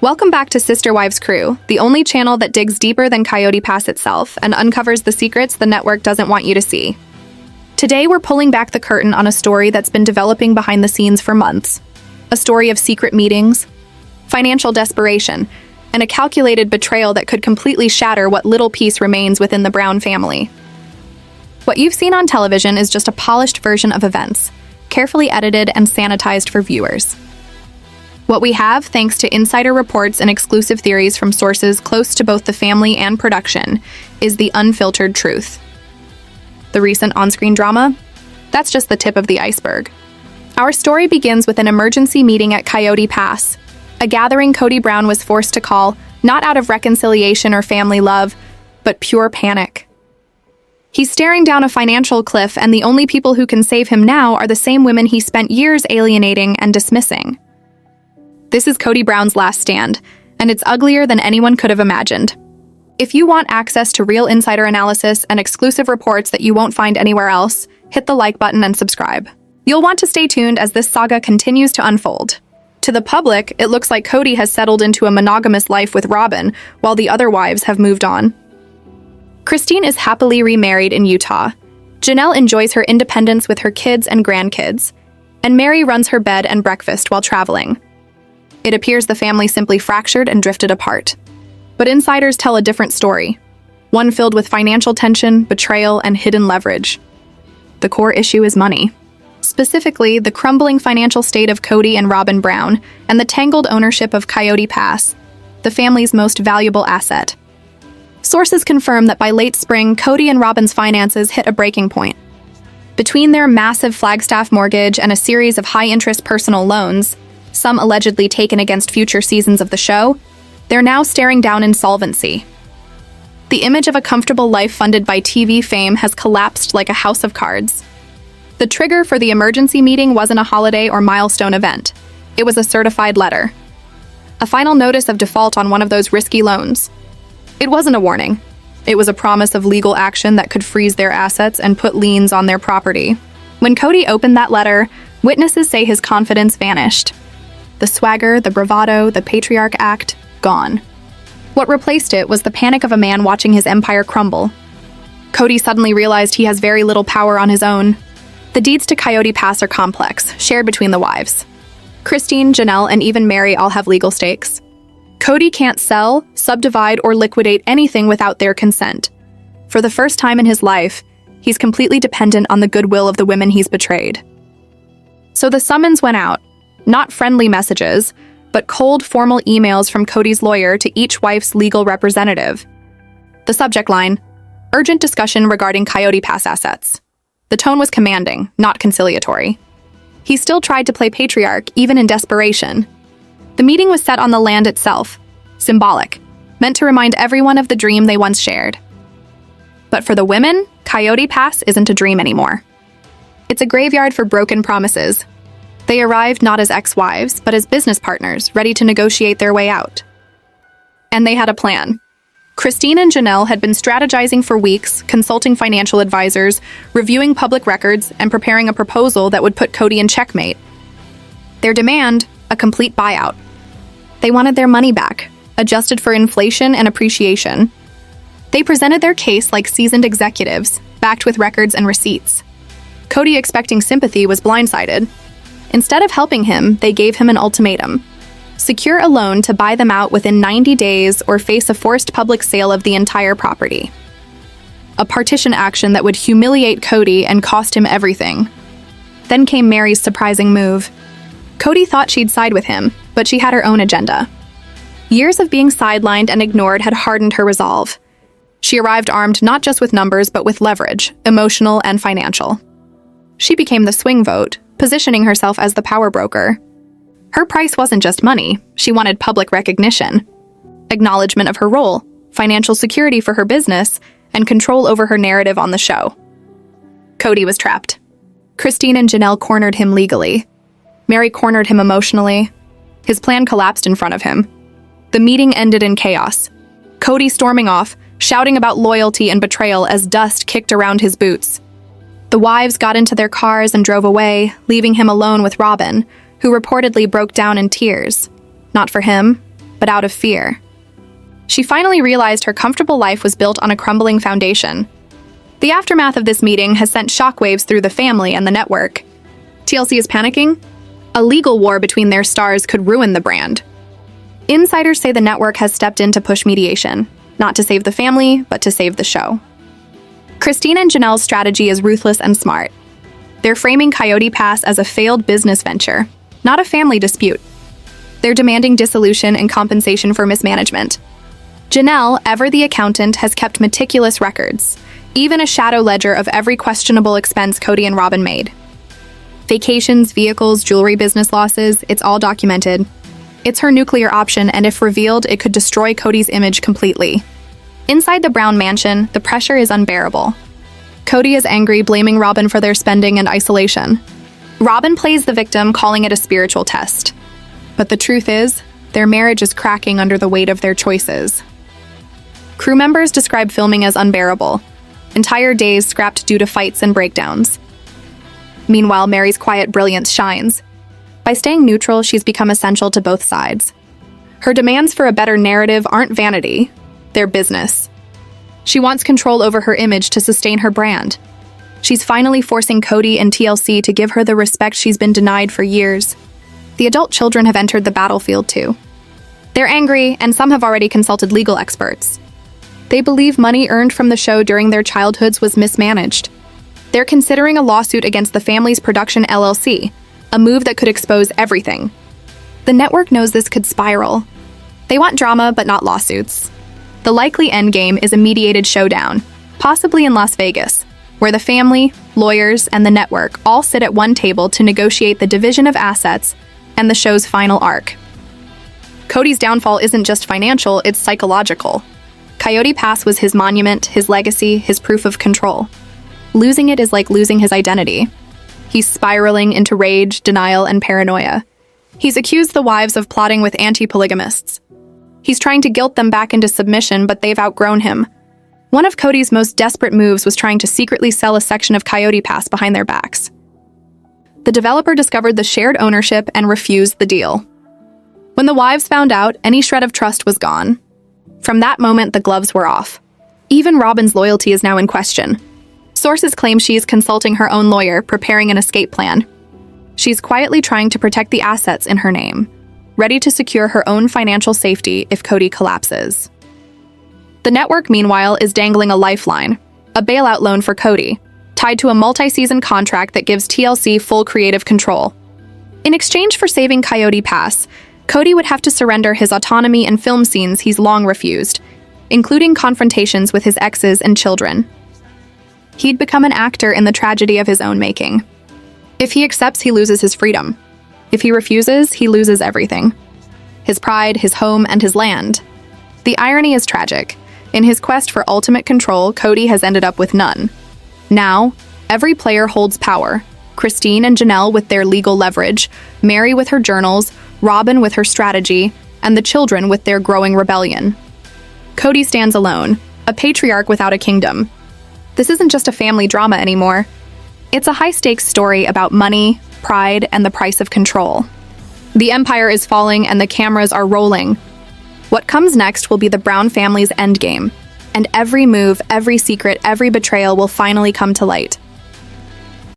Welcome back to Sister Wives Crew, the only channel that digs deeper than Coyote Pass itself and uncovers the secrets the network doesn't want you to see. Today we're pulling back the curtain on a story that's been developing behind the scenes for months. A story of secret meetings, financial desperation, and a calculated betrayal that could completely shatter what little peace remains within the Brown family. What you've seen on television is just a polished version of events, carefully edited and sanitized for viewers. What we have, thanks to insider reports and exclusive theories from sources close to both the family and production, is the unfiltered truth. The recent on-screen drama? That's just the tip of the iceberg. Our story begins with an emergency meeting at Coyote Pass, a gathering Kody Brown was forced to call, not out of reconciliation or family love, but pure panic. He's staring down a financial cliff, and the only people who can save him now are the same women he spent years alienating and dismissing. This is Kody Brown's last stand, and it's uglier than anyone could have imagined. If you want access to real insider analysis and exclusive reports that you won't find anywhere else, hit the like button and subscribe. You'll want to stay tuned as this saga continues to unfold. To the public, it looks like Kody has settled into a monogamous life with Robyn, while the other wives have moved on. Christine is happily remarried in Utah. Janelle enjoys her independence with her kids and grandkids, and Mary runs her bed and breakfast while traveling. It appears the family simply fractured and drifted apart. But insiders tell a different story, one filled with financial tension, betrayal, and hidden leverage. The core issue is money. Specifically, the crumbling financial state of Kody and Robyn Brown and the tangled ownership of Coyote Pass, the family's most valuable asset. Sources confirm that by late spring, Kody and Robyn's finances hit a breaking point. Between their massive Flagstaff mortgage and a series of high-interest personal loans, some allegedly taken against future seasons of the show, they're now staring down insolvency. The image of a comfortable life funded by TV fame has collapsed like a house of cards. The trigger for the emergency meeting wasn't a holiday or milestone event. It was a certified letter. A final notice of default on one of those risky loans. It wasn't a warning. It was a promise of legal action that could freeze their assets and put liens on their property. When Kody opened that letter, witnesses say his confidence vanished. The swagger, the bravado, the patriarch act, gone. What replaced it was the panic of a man watching his empire crumble. Kody suddenly realized he has very little power on his own. The deeds to Coyote Pass are complex, shared between the wives. Christine, Janelle, and even Mary all have legal stakes. Kody can't sell, subdivide, or liquidate anything without their consent. For the first time in his life, he's completely dependent on the goodwill of the women he's betrayed. So the summons went out. Not friendly messages, but cold, formal emails from Kody's lawyer to each wife's legal representative. The subject line, urgent discussion regarding Coyote Pass assets. The tone was commanding, not conciliatory. He still tried to play patriarch, even in desperation. The meeting was set on the land itself, symbolic, meant to remind everyone of the dream they once shared. But for the women, Coyote Pass isn't a dream anymore. It's a graveyard for broken promises. They arrived not as ex-wives, but as business partners, ready to negotiate their way out. And they had a plan. Christine and Janelle had been strategizing for weeks, consulting financial advisors, reviewing public records, and preparing a proposal that would put Kody in checkmate. Their demand, a complete buyout. They wanted their money back, adjusted for inflation and appreciation. They presented their case like seasoned executives, backed with records and receipts. Kody, expecting sympathy, was blindsided. Instead of helping him, they gave him an ultimatum. Secure a loan to buy them out within 90 days or face a forced public sale of the entire property. A partition action that would humiliate Kody and cost him everything. Then came Mary's surprising move. Kody thought she'd side with him, but she had her own agenda. Years of being sidelined and ignored had hardened her resolve. She arrived armed not just with numbers, but with leverage, emotional and financial. She became the swing vote, positioning herself as the power broker. Her price wasn't just money, she wanted public recognition, acknowledgement of her role, financial security for her business, and control over her narrative on the show. Kody was trapped. Christine and Janelle cornered him legally. Mary cornered him emotionally. His plan collapsed in front of him. The meeting ended in chaos. Kody storming off, shouting about loyalty and betrayal as dust kicked around his boots. The wives got into their cars and drove away, leaving him alone with Robyn, who reportedly broke down in tears. Not for him, but out of fear. She finally realized her comfortable life was built on a crumbling foundation. The aftermath of this meeting has sent shockwaves through the family and the network. TLC is panicking? A legal war between their stars could ruin the brand. Insiders say the network has stepped in to push mediation, not to save the family, but to save the show. Christine and Janelle's strategy is ruthless and smart. They're framing Coyote Pass as a failed business venture, not a family dispute. They're demanding dissolution and compensation for mismanagement. Janelle, ever the accountant, has kept meticulous records, even a shadow ledger of every questionable expense Kody and Robyn made. Vacations, vehicles, jewelry business losses, it's all documented. It's her nuclear option, and if revealed, it could destroy Kody's image completely. Inside the Brown mansion, the pressure is unbearable. Kody is angry, blaming Robyn for their spending and isolation. Robyn plays the victim, calling it a spiritual test. But the truth is, their marriage is cracking under the weight of their choices. Crew members describe filming as unbearable. Entire days scrapped due to fights and breakdowns. Meanwhile, Mary's quiet brilliance shines. By staying neutral, she's become essential to both sides. Her demands for a better narrative aren't vanity, they're business. She wants control over her image to sustain her brand. She's finally forcing Kody and TLC to give her the respect she's been denied for years. The adult children have entered the battlefield too. They're angry, and some have already consulted legal experts. They believe money earned from the show during their childhoods was mismanaged. They're considering a lawsuit against the family's production LLC, a move that could expose everything. The network knows this could spiral. They want drama, but not lawsuits. The likely endgame is a mediated showdown, possibly in Las Vegas, where the family, lawyers, and the network all sit at one table to negotiate the division of assets and the show's final arc. Kody's downfall isn't just financial, it's psychological. Coyote Pass was his monument, his legacy, his proof of control. Losing it is like losing his identity. He's spiraling into rage, denial, and paranoia. He's accused the wives of plotting with anti-polygamists. He's trying to guilt them back into submission, but they've outgrown him. One of Kody's most desperate moves was trying to secretly sell a section of Coyote Pass behind their backs. The developer discovered the shared ownership and refused the deal. When the wives found out, any shred of trust was gone. From that moment, the gloves were off. Even Robyn's loyalty is now in question. Sources claim she's consulting her own lawyer, preparing an escape plan. She's quietly trying to protect the assets in her name, ready to secure her own financial safety if Kody collapses. The network, meanwhile, is dangling a lifeline, a bailout loan for Kody, tied to a multi-season contract that gives TLC full creative control. In exchange for saving Coyote Pass, Kody would have to surrender his autonomy and film scenes he's long refused, including confrontations with his exes and children. He'd become an actor in the tragedy of his own making. If he accepts, he loses his freedom. If he refuses, he loses everything. His pride, his home, and his land. The irony is tragic. In his quest for ultimate control, Kody has ended up with none. Now, every player holds power. Christine and Janelle with their legal leverage, Mary with her journals, Robyn with her strategy, and the children with their growing rebellion. Kody stands alone, a patriarch without a kingdom. This isn't just a family drama anymore. It's a high-stakes story about money, pride, and the price of control. The empire is falling and the cameras are rolling. What comes next will be the Brown family's endgame, and every move, every secret, every betrayal will finally come to light.